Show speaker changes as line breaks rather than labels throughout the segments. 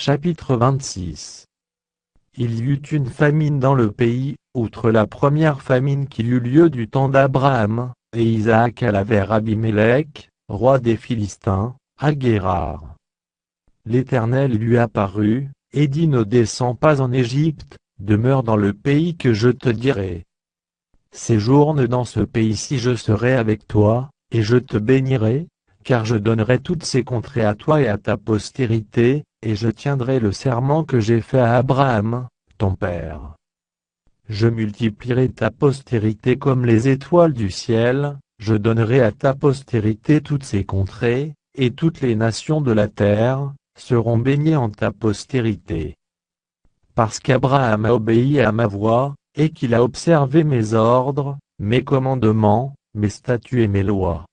Chapitre 26. Il y eut une famine dans le pays, outre la première famine qui eut lieu du temps d'Abraham, et Isaac alla vers Abimélec, roi des Philistins, à Guérar. L'Éternel lui apparut, et dit: Ne descends pas en Égypte, demeure dans le pays que je te dirai. Séjourne dans ce pays-ci, je serai avec toi, et je te bénirai, car je donnerai toutes ces contrées à toi et à ta postérité, et je tiendrai le serment que j'ai fait à Abraham, ton père. Je multiplierai ta postérité comme les étoiles du ciel, je donnerai à ta postérité toutes ces contrées, et toutes les nations de la terre seront baignées en ta postérité. Parce qu'Abraham a obéi à ma voix, et qu'il a observé mes ordres, mes commandements, mes statuts et mes lois.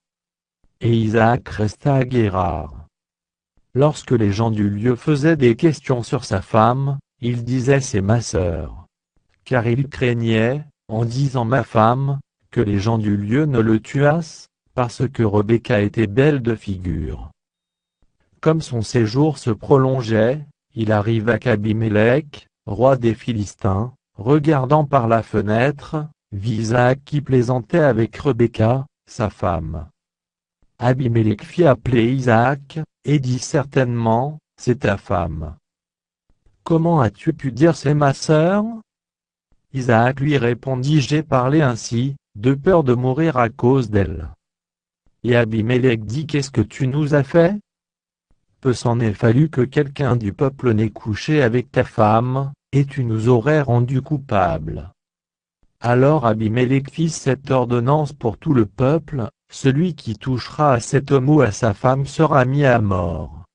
Et Isaac resta à Guérar. Lorsque les gens du lieu faisaient des questions sur sa femme, il disait: C'est ma sœur. Car il craignait, en disant ma femme, que les gens du lieu ne le tuassent, parce que Rebecca était belle de figure. Comme son séjour se prolongeait, il arriva qu'Abimélec, roi des Philistins, regardant par la fenêtre, vit Isaac qui plaisantait avec Rebecca, sa femme. Abimélec fit appeler Isaac, et dit: Certainement, c'est ta femme. Comment as-tu pu dire c'est ma sœur? Isaac lui répondit: J'ai parlé ainsi, de peur de mourir à cause d'elle. Et Abimélec dit: Qu'est-ce que tu nous as fait? Peu s'en est fallu que quelqu'un du peuple n'ait couché avec ta femme, et tu nous aurais rendus coupables. Alors Abimélec fit cette ordonnance pour tout le peuple: Celui qui touchera à cet homme ou à sa femme sera mis à mort.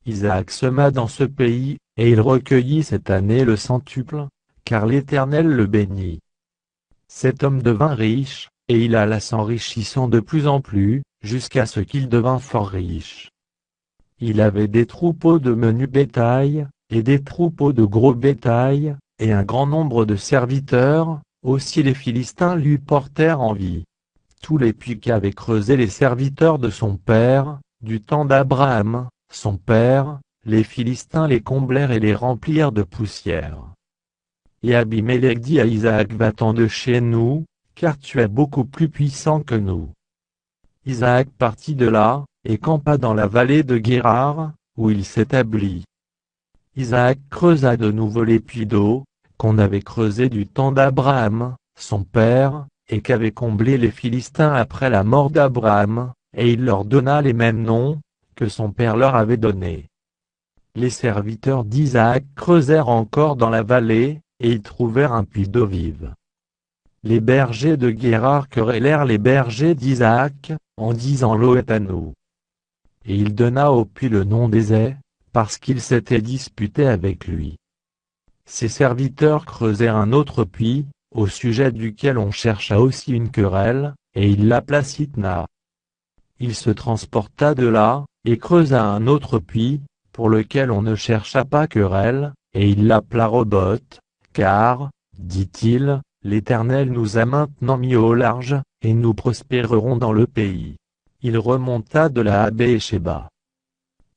Isaac sema dans ce pays, et il recueillit cette année le centuple, car l'Éternel le bénit. Cet homme devint riche, et il alla s'enrichissant de plus en plus, jusqu'à ce qu'il devint fort riche. Il avait des troupeaux de menu bétail, et des troupeaux de gros bétail, et un grand nombre de serviteurs, aussi les Philistins lui portèrent envie. Tous les puits qu'avaient creusés les serviteurs de son père, du temps d'Abraham, son père, les Philistins les comblèrent et les remplirent de poussière. Et Abimélec dit à Isaac: Va-t'en de chez nous, car tu es beaucoup plus puissant que nous. Isaac partit de là, et campa dans la vallée de Guérar, où il s'établit. Isaac creusa de nouveau les puits d'eau, qu'on avait creusés du temps d'Abraham, son père, et qu'avaient comblés les Philistins après la mort d'Abraham, et il leur donna les mêmes noms, que son père leur avait donnés. Les serviteurs d'Isaac creusèrent encore dans la vallée, et y trouvèrent un puits d'eau vive. Les bergers de Guérar querellèrent les bergers d'Isaac, en disant: L'eau est à nous. Et il donna au puits le nom d'Ésai, parce qu'ils s'étaient disputés avec lui. Ses serviteurs creusèrent un autre puits, au sujet duquel on chercha aussi une querelle, et il l'appela Sitna. Il se transporta de là, et creusa un autre puits, pour lequel on ne chercha pas querelle, et il l'appela Roboth, car, dit-il, l'Éternel nous a maintenant mis au large, et nous prospérerons dans le pays. Il remonta de là à Béér-Shéba.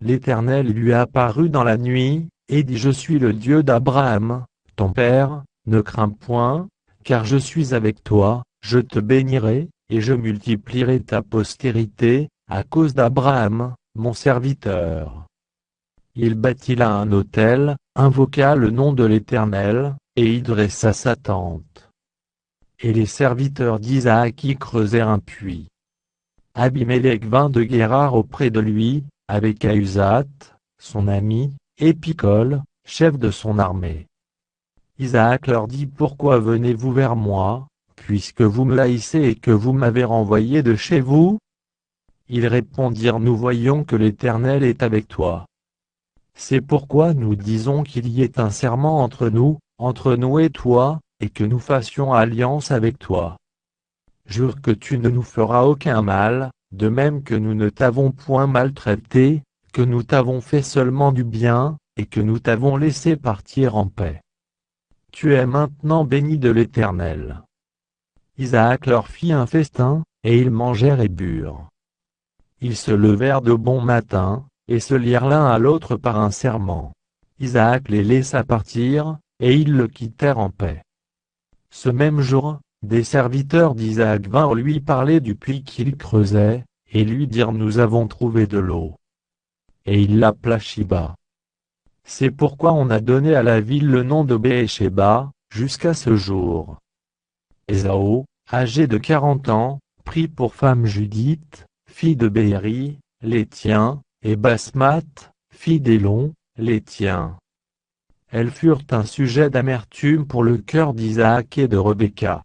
L'Éternel lui apparut dans la nuit, et dit: Je suis le Dieu d'Abraham, ton père, ne crains point, car je suis avec toi, je te bénirai, et je multiplierai ta postérité, à cause d'Abraham, mon serviteur. Il bâtit là un autel, invoqua le nom de l'Éternel, et y dressa sa tente. Et les serviteurs d'Isaac y creusèrent un puits. Abimélec vint de Guérar auprès de lui, avec Ahuzat, son ami, et Picol, chef de son armée. Isaac leur dit: Pourquoi venez-vous vers moi, puisque vous me haïssez et que vous m'avez renvoyé de chez vous? Ils répondirent: Nous voyons que l'Éternel est avec toi. C'est pourquoi nous disons qu'il y ait un serment entre nous et toi, et que nous fassions alliance avec toi. Jure que tu ne nous feras aucun mal, de même que nous ne t'avons point maltraité, que nous t'avons fait seulement du bien, et que nous t'avons laissé partir en paix. Tu es maintenant béni de l'Éternel. Isaac leur fit un festin, et ils mangèrent et burent. Ils se levèrent de bon matin, et se lièrent l'un à l'autre par un serment. Isaac les laissa partir, et ils le quittèrent en paix. Ce même jour, des serviteurs d'Isaac vinrent lui parler du puits qu'il creusait, et lui dirent: nous avons trouvé de l'eau. Et il l'appela Shiba. C'est pourquoi on a donné à la ville le nom de Beersheba, jusqu'à ce jour. Ésaü, âgé de 40 ans, prit pour femme Judith, fille de Béri, l'Héthien, et Basmath, fille d'Élon, l'Héthien. Elles furent un sujet d'amertume pour le cœur d'Isaac et de Rebecca.